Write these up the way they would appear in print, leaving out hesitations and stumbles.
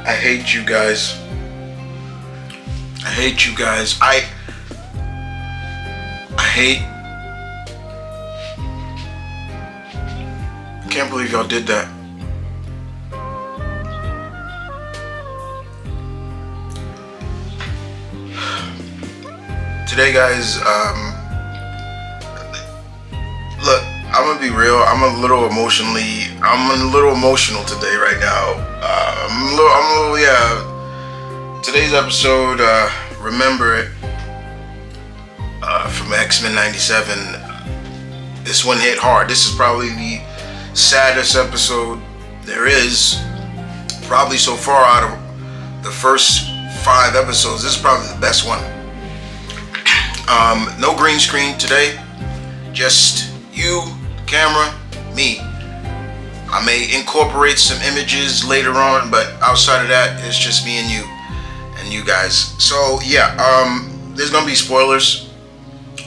I hate you guys. I hate you guys. I hate. I can't believe y'all did that. Today, guys, look, I'm gonna be real. I'm a little emotional today right now. Yeah. Today's episode, remember it, from X-Men 97. This one hit hard. This is probably the saddest episode there is, probably so far out of the first 5 episodes. This is probably the best one. No green screen today, just you, camera, me. I may incorporate some images later on, but outside of that, it's just me and you guys. So yeah, there's gonna be spoilers,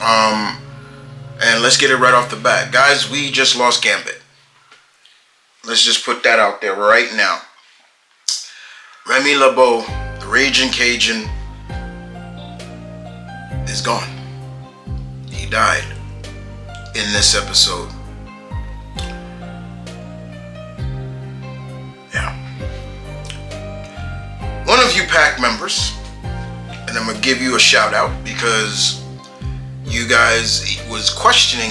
and let's get it right off the bat, guys. We just lost Gambit. Let's just put that out there right now. Remy LeBeau, the Raging Cajun, is gone. He died in this episode. Yeah. One of you pack members, and I'm gonna give you a shout out because you guys was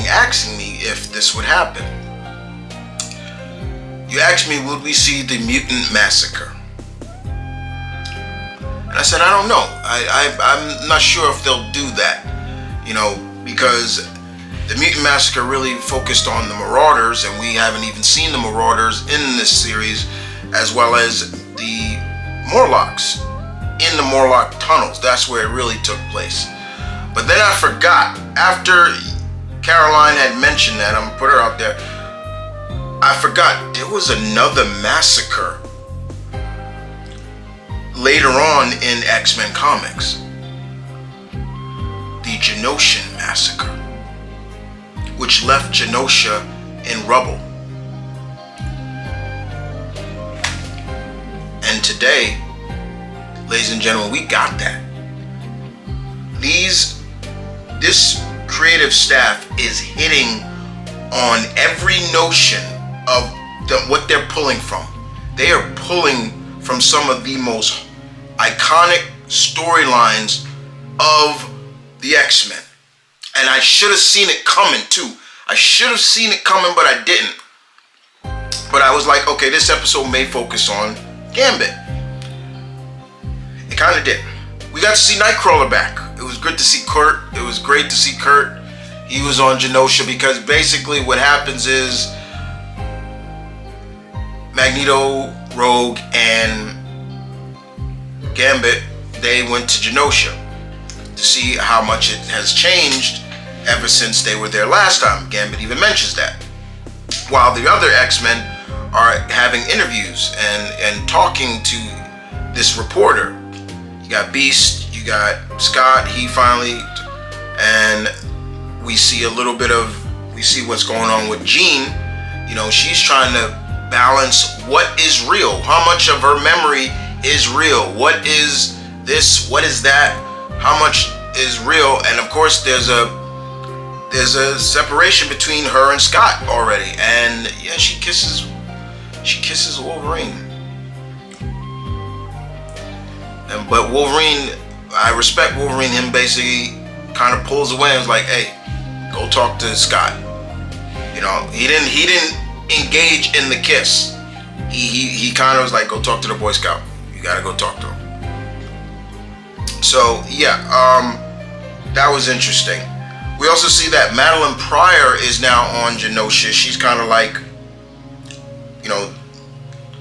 asking me if this would happen. You asked me, would we see the mutant massacre? And I said, I don't know. I'm not sure if they'll do that, because the mutant massacre really focused on the Marauders, and we haven't even seen the Marauders in this series, as well as the Morlocks in the Morlock tunnels. That's where it really took place. But then I forgot, after Caroline had mentioned that, I'm gonna put her out there, I forgot there was another massacre later on in X-Men comics. The Genosha massacre, which left Genosha in rubble. And today, ladies and gentlemen, we got that. This creative staff is hitting on every notion of what they're pulling from. They are pulling from some of the most iconic storylines of the X-Men. And I should have seen it coming too. I should have seen it coming, but I didn't. But I was like, okay, this episode may focus on Gambit. It kind of did. We got to see Nightcrawler back. It was good to see Kurt. It was great to see Kurt. He was on Genosha because basically what happens is Magneto, Rogue, and Gambit, they went to Genosha to see how much it has changed ever since they were there last time. Gambit even mentions that. While the other X-Men are having interviews and talking to this reporter. You got Beast, you got Scott, and we see what's going on with Jean. She's trying to balance what is real, how much of her memory is real, what is this, what is that, how much is real. And of course there's a separation between her and Scott already, and yeah, she kisses Wolverine. But Wolverine, I respect Wolverine. Him basically kind of pulls away and was like, "Hey, go talk to Scott." He didn't engage in the kiss. He kind of was like, "Go talk to the Boy Scout. You gotta go talk to him." So yeah, that was interesting. We also see that Madeline Pryor is now on Genosha. She's kind of like,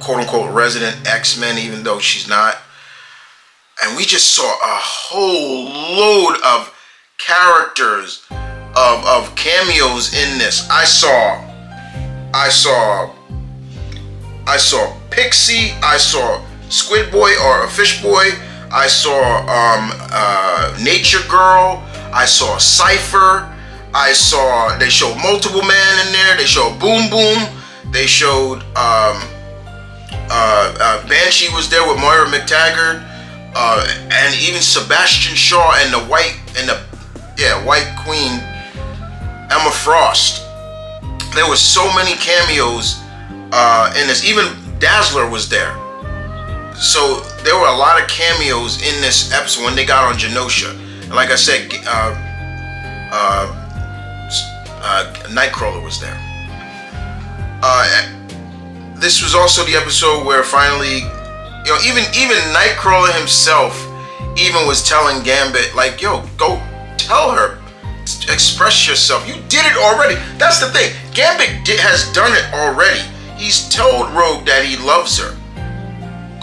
quote unquote resident X-Men, even though she's not. And we just saw a whole load of characters, of cameos in this. I saw Pixie, I saw Squid Boy or a Fish Boy, I saw Nature Girl, I saw Cypher, they showed Multiple Man in there, they showed Boom Boom, they showed Banshee was there with Moira McTaggart, and even Sebastian Shaw and White Queen Emma Frost. There was so many cameos in this. Even Dazzler was there. So there were a lot of cameos in this episode when they got on Genosha. And like I said, Nightcrawler was there. This was also the episode where finally, even Nightcrawler himself even was telling Gambit, like, yo, go tell her, express yourself. You did it already. That's the thing. Gambit has done it already. He's told Rogue that he loves her.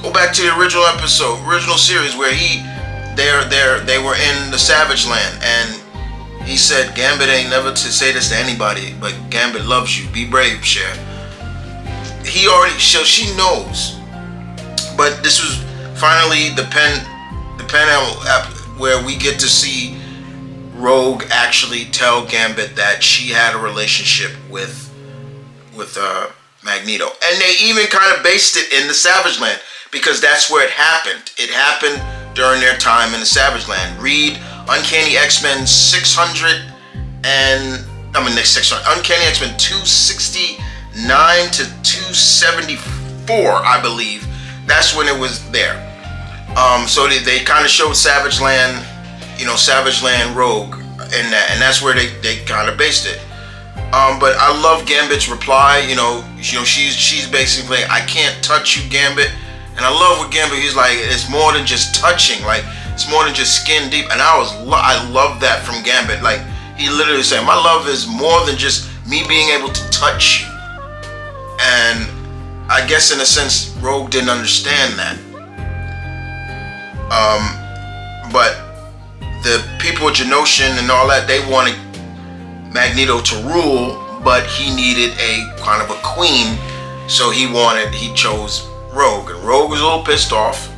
Go back to the original series where they were in the Savage Land, and he said, Gambit ain't never to say this to anybody, but Gambit loves you. Be brave, Cher. So she knows. But this was finally the pen where we get to see Rogue actually tell Gambit that she had a relationship with Magneto. And they even kind of based it in the Savage Land, because that's where it happened. It happened during their time in the Savage Land. Read Uncanny X-Men 600, Uncanny X-Men 269 to 274, I believe. That's when it was there. So they kind of showed Savage Land, Savage Land Rogue in that, and that's where they kind of based it. But I love Gambit's reply. She's basically, I can't touch you, Gambit. And I love what Gambit, he's like, it's more than just touching, like it's more than just skin deep. And I love that from Gambit. Like, he literally said, my love is more than just me being able to touch you. And I guess in a sense, Rogue didn't understand that. But the people of Genosha and all that, they wanted Magneto to rule, but he needed a kind of a queen, so he chose Rogue, and Rogue was a little pissed off.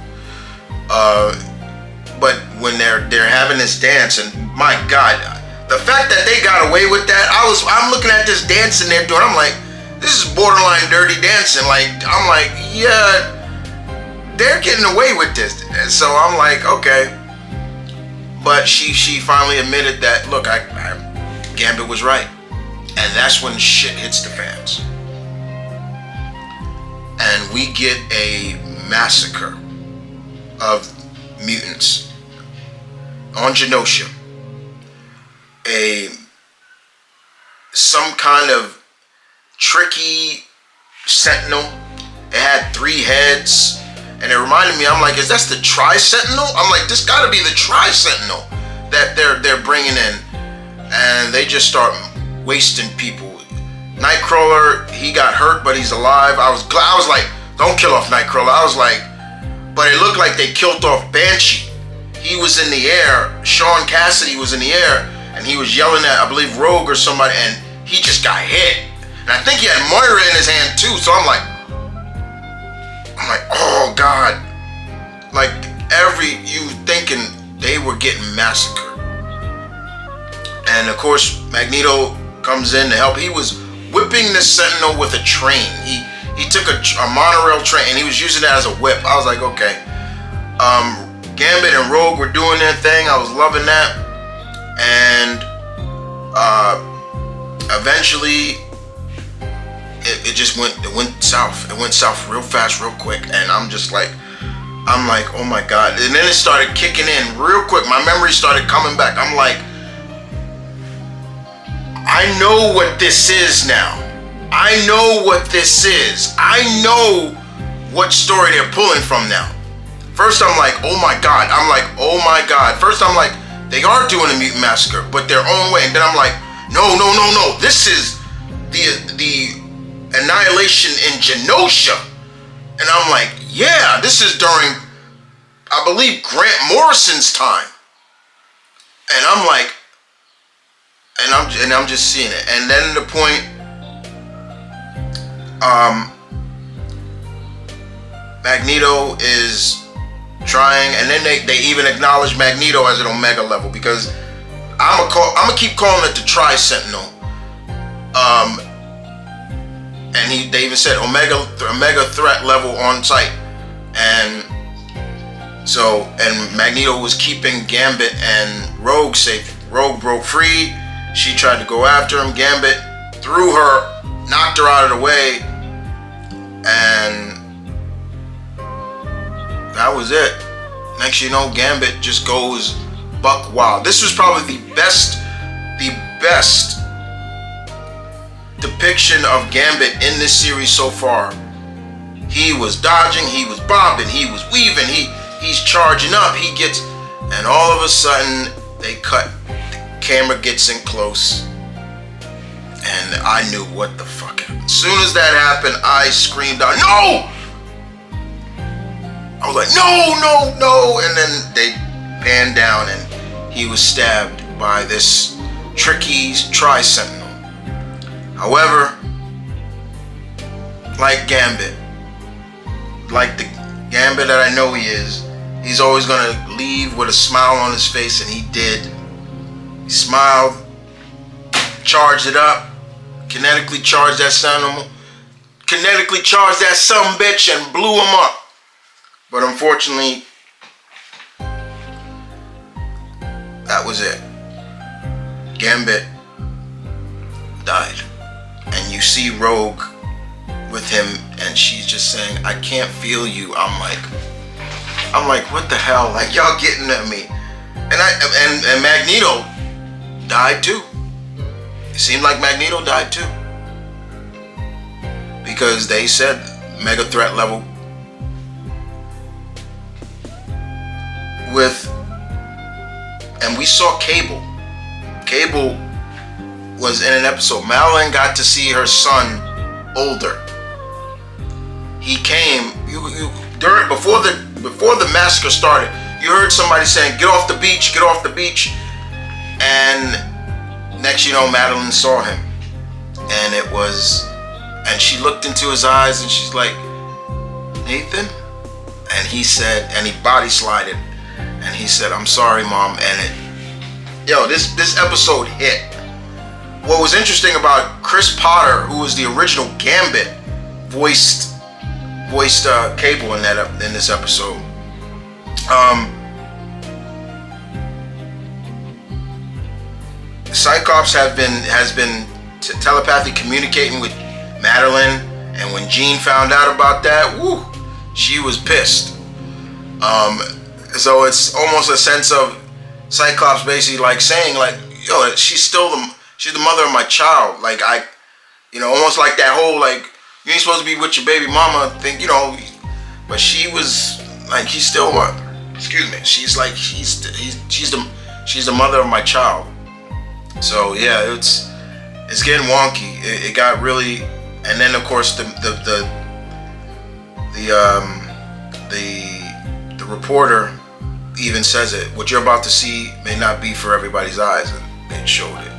But when they're having this dance, and my God, the fact that they got away with that, I'm looking at this dancing they're doing, I'm like, this is borderline dirty dancing. Like, I'm like, yeah, they're getting away with this. And so I'm like, okay. But she finally admitted that, look, Gambit was right. And that's when shit hits the fans. And we get a massacre of mutants on Genosha. Some kind of tricky sentinel. It had 3 heads, and it reminded me, I'm like, is that the Tri-Sentinel? I'm like, this gotta be the Tri-Sentinel that they're bringing in. And they just start wasting people. Nightcrawler, he got hurt, but he's alive. I was like, don't kill off Nightcrawler. I was like, but it looked like they killed off Banshee. He was in the air. Sean Cassidy was in the air, and he was yelling at, I believe, Rogue or somebody, and he just got hit. And I think he had Moira in his hand too. So I'm like, oh God. Like, you thinking they were getting massacred. And of course, Magneto comes in to help. He was whipping the Sentinel with a train. He took a monorail train and he was using that as a whip. I was like, okay. Gambit and Rogue were doing their thing. I was loving that. And eventually, it went south. It went south real fast, real quick. And I'm like, oh my God. And then it started kicking in real quick. My memory started coming back. I'm like, I know what this is now. I know what this is. I know what story they're pulling from now. First, I'm like, oh my God. I'm like, oh my God. First, I'm like, they are doing a mutant massacre, but their own way. And then I'm like, no. This is the annihilation in Genosha. And I'm like, yeah, this is during, I believe, Grant Morrison's time. And I'm like, and I'm just seeing it. And then the point, Magneto is trying, and then they even acknowledge Magneto as an Omega level, because I'm gonna keep calling it the Tri-Sentinel. and they even said Omega threat level on site, and so Magneto was keeping Gambit and Rogue safe. Rogue broke free. She tried to go after him. Gambit threw her, knocked her out of the way, and that was it. Next you know, Gambit just goes buck wild. This was probably the best depiction of Gambit in this series so far. He was dodging, he was bobbing, he was weaving, he's charging up, and all of a sudden they cut, the camera gets in close, and I knew what the fuck happened. As soon as that happened, I screamed out, no! I was like, no, and then they panned down and he was stabbed by this tricky tri-sentinel. However, like Gambit, like the Gambit that I know he is, he's always gonna leave with a smile on his face, and he did. He smiled, charged it up, kinetically charged that sentinel, kinetically charged that sumbitch and blew him up. But unfortunately, that was it. Gambit died. And you see Rogue with him, and she's just saying, I can't feel you. I'm like, what the hell? Like, y'all getting at me. And Magneto died too. It seemed like Magneto died too. Because they said mega threat level. And we saw Cable. Cable was in an episode. Madeline got to see her son older. He came before the massacre started. You heard somebody saying, "Get off the beach, get off the beach," and next you know, Madeline saw him, and she looked into his eyes and she's like, "Nathan," and he said, and he body slided, and he said, "I'm sorry, Mom," this episode hit. What was interesting about Chris Potter, who was the original Gambit, voiced Cable in this episode. Cyclops has been telepathy communicating with Madeline, and when Jean found out about that, she was pissed. So it's almost a sense of Cyclops basically like saying like, yo, she's the mother of my child. Like almost like that whole like, you ain't supposed to be with your baby mama thing, but she was like, he's still what? Excuse me. She's like, she's the mother of my child. So yeah, it's getting wonky. It got really, and then of course the reporter even says it. What you're about to see may not be for everybody's eyes, and they showed it.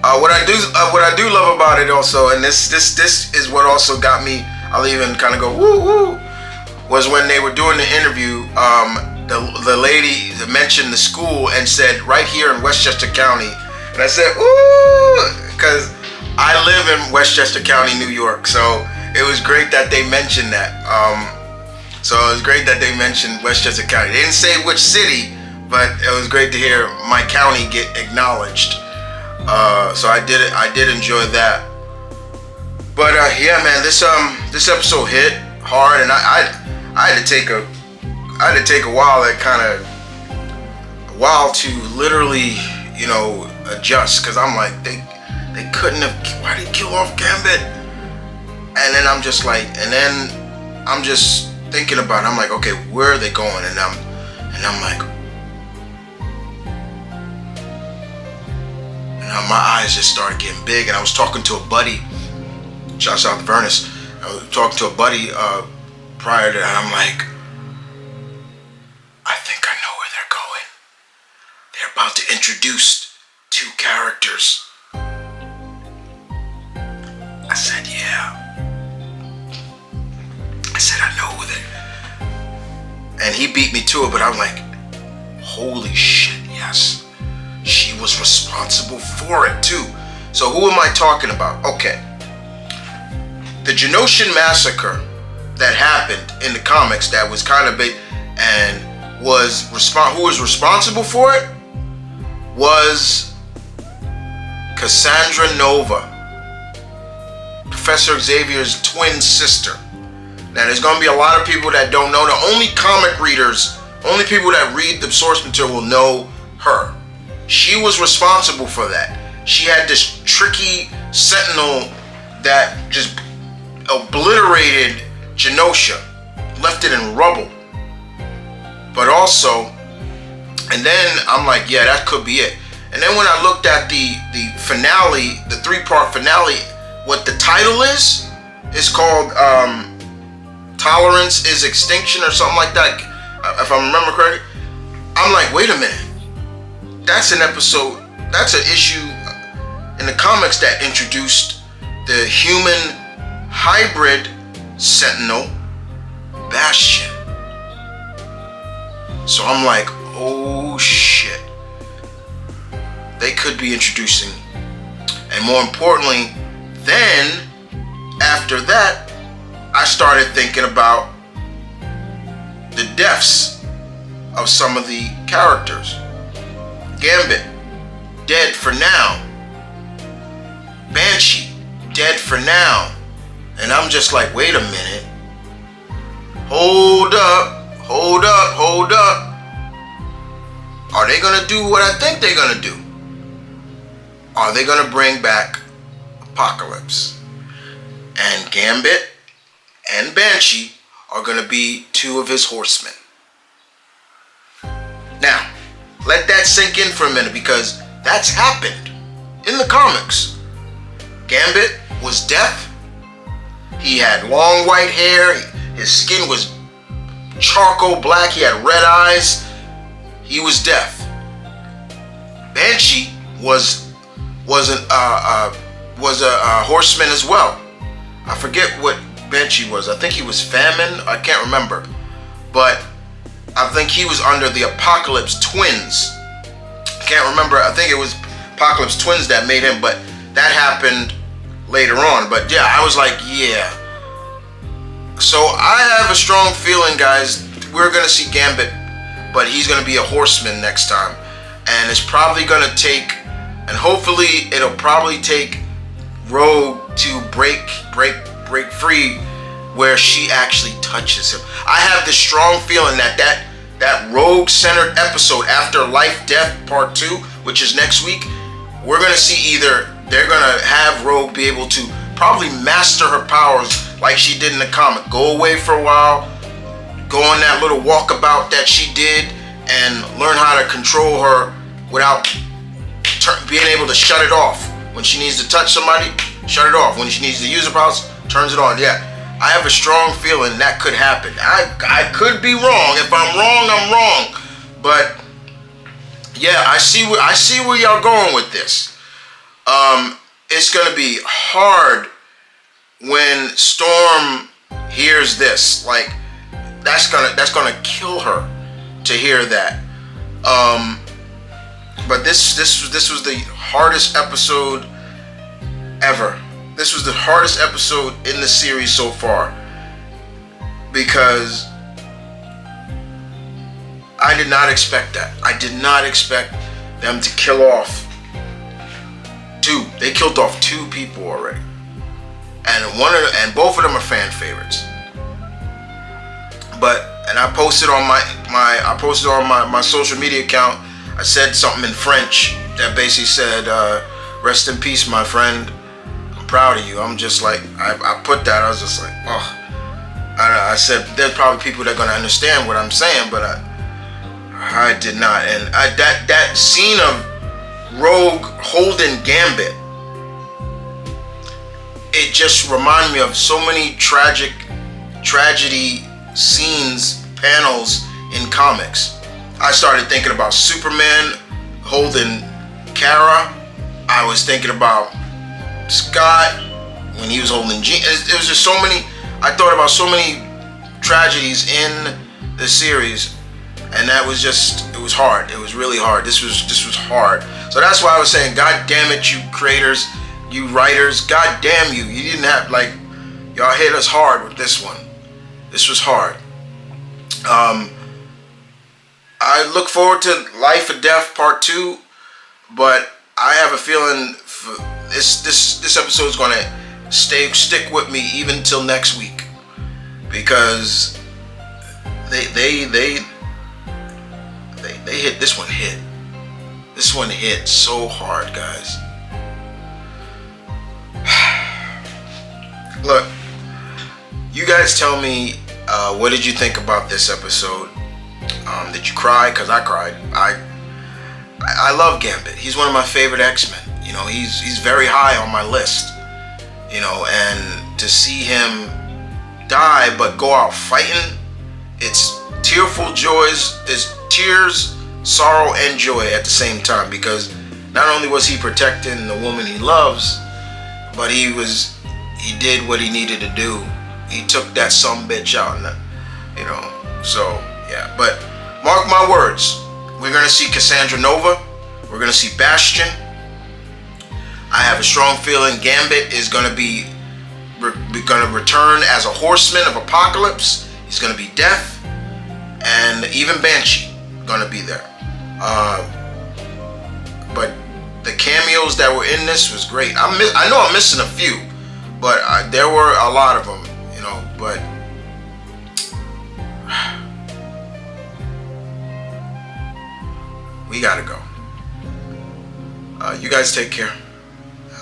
What I do love about it also, and this is what also got me, I'll even kind of go woo, was when they were doing the interview, the lady mentioned the school and said right here in Westchester County, and I said woo, because I live in Westchester County, New York, so it was great that they mentioned that. So it was great that they mentioned Westchester County. They didn't say which city, but it was great to hear my county get acknowledged. So I did enjoy that. But yeah, man, this episode hit hard, and I had to take a while to literally, adjust, because I'm like, they couldn't have. Why did they kill off Gambit? And then I'm just like, I'm just thinking about it. I'm like, okay, where are they going? And I'm like, and my eyes just started getting big. And I was talking to a buddy, shouts out to Vernus. I was talking to a buddy prior to that. I'm like, I think I know where they're going. They're about to introduce 2 characters. I said, yeah. I said, I know who they. And he beat me to it, but I'm like, holy shit, yes. She was responsible for it too. So who am I talking about? Okay. The Genosha massacre that happened in the comics, that was kind of big, and who was responsible for it was Cassandra Nova, Professor Xavier's twin sister. Now, there's going to be a lot of people that don't know. The only comic readers, only people that read the source material will know her. She was responsible for that. She had this tricky sentinel that just obliterated Genosha, left it in rubble. But also, and then I'm like, yeah, that could be it. And then when I looked at the finale, the 3-part finale, what the title is called Tolerance is Extinction or something like that, if I remember correctly. I'm like, wait a minute. That's an episode, that's an issue in the comics that introduced the human hybrid sentinel, Bastion. So I'm like, oh shit. They could be introducing. And more importantly, then after that, I started thinking about the deaths of some of the characters. Gambit, dead for now. Banshee, dead for now. And I'm just like, wait a minute. Hold up. Are they gonna do what I think they're gonna do? Are they gonna bring back Apocalypse? And Gambit and Banshee are gonna be 2 of his horsemen. Now, let that sink in for a minute, because that's happened in the comics. Gambit was deaf. He had long white hair. His skin was charcoal black. He had red eyes. He was deaf. Banshee was a horseman as well. I forget what Banshee was. I think he was Famine. I can't remember. But I think he was under the Apocalypse twins. I can't remember. I think it was Apocalypse twins that made him, but that happened later on. But yeah, I was like, yeah. So I have a strong feeling, guys, we're going to see Gambit, but he's going to be a horseman next time. And it's probably going to take, and hopefully it'll probably take Rogue to break free where she actually touches him. I have this strong feeling that Rogue-centered episode after Life Death Part 2, which is next week, we're going to see either they're going to have Rogue be able to probably master her powers like she did in the comic. Go away for a while, go on that little walkabout that she did, and learn how to control her without being able to shut it off. When she needs to touch somebody, shut it off. When she needs to use her powers, turns it on. Yeah, I have a strong feeling that could happen. I could be wrong. If I'm wrong, I'm wrong. But yeah, I see where y'all going with this. It's gonna be hard when Storm hears this. Like, that's gonna kill her to hear that. But this was the hardest episode ever. This was the hardest episode in the series so far, because I did not expect that. I did not expect them to kill off 2. They killed off 2 people already, and both of them are fan favorites. And I posted on my social media account. I said something in French that basically said, "Rest in peace, my friend. I'm proud of you." I'm just like, I put that. I was just like, oh. I said there's probably people that are gonna understand what I'm saying, but I did not. And that scene of Rogue holding Gambit, it just reminded me of so many tragedy scenes, panels in comics. I started thinking about Superman holding Kara. I was thinking about Scott when he was holding Jean. It was just so many. I thought about so many tragedies in the series, and that was just, it was hard. It was really hard. This was hard. So that's why I was saying, God damn it, you creators, you writers, God damn you. You didn't have, like, Y'all hit us hard with this one. This was hard. I look forward to Life or Death Part 2, but I have a feeling this episode is going to stick with me even till next week, because they hit this one hit. This one hit so hard, guys. Look, you guys tell me, what did you think about this episode? Did you cry? Because I cried. I love Gambit. He's one of my favorite X-Men. You know, he's very high on my list. You know, and to see him die but go out fighting, it's tearful joys. It's tears, sorrow, and joy at the same time, because not only was he protecting the woman he loves, but he did what he needed to do. He took that sumbitch out, you know. So yeah, but mark my words, we're gonna see Cassandra Nova. We're gonna see Bastion. I have a strong feeling Gambit is gonna return as a horseman of apocalypse. He's gonna be Death, and even Banshee gonna be there. But the cameos that were in this was great. I know I'm missing a few, but there were a lot of them, you know. But we gotta go. You guys take care.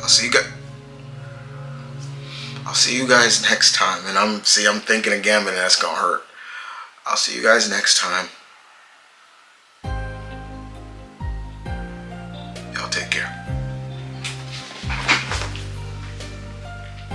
I'll see you guys next time. And I'm thinking of Gambit, and that's gonna hurt. I'll see you guys next time.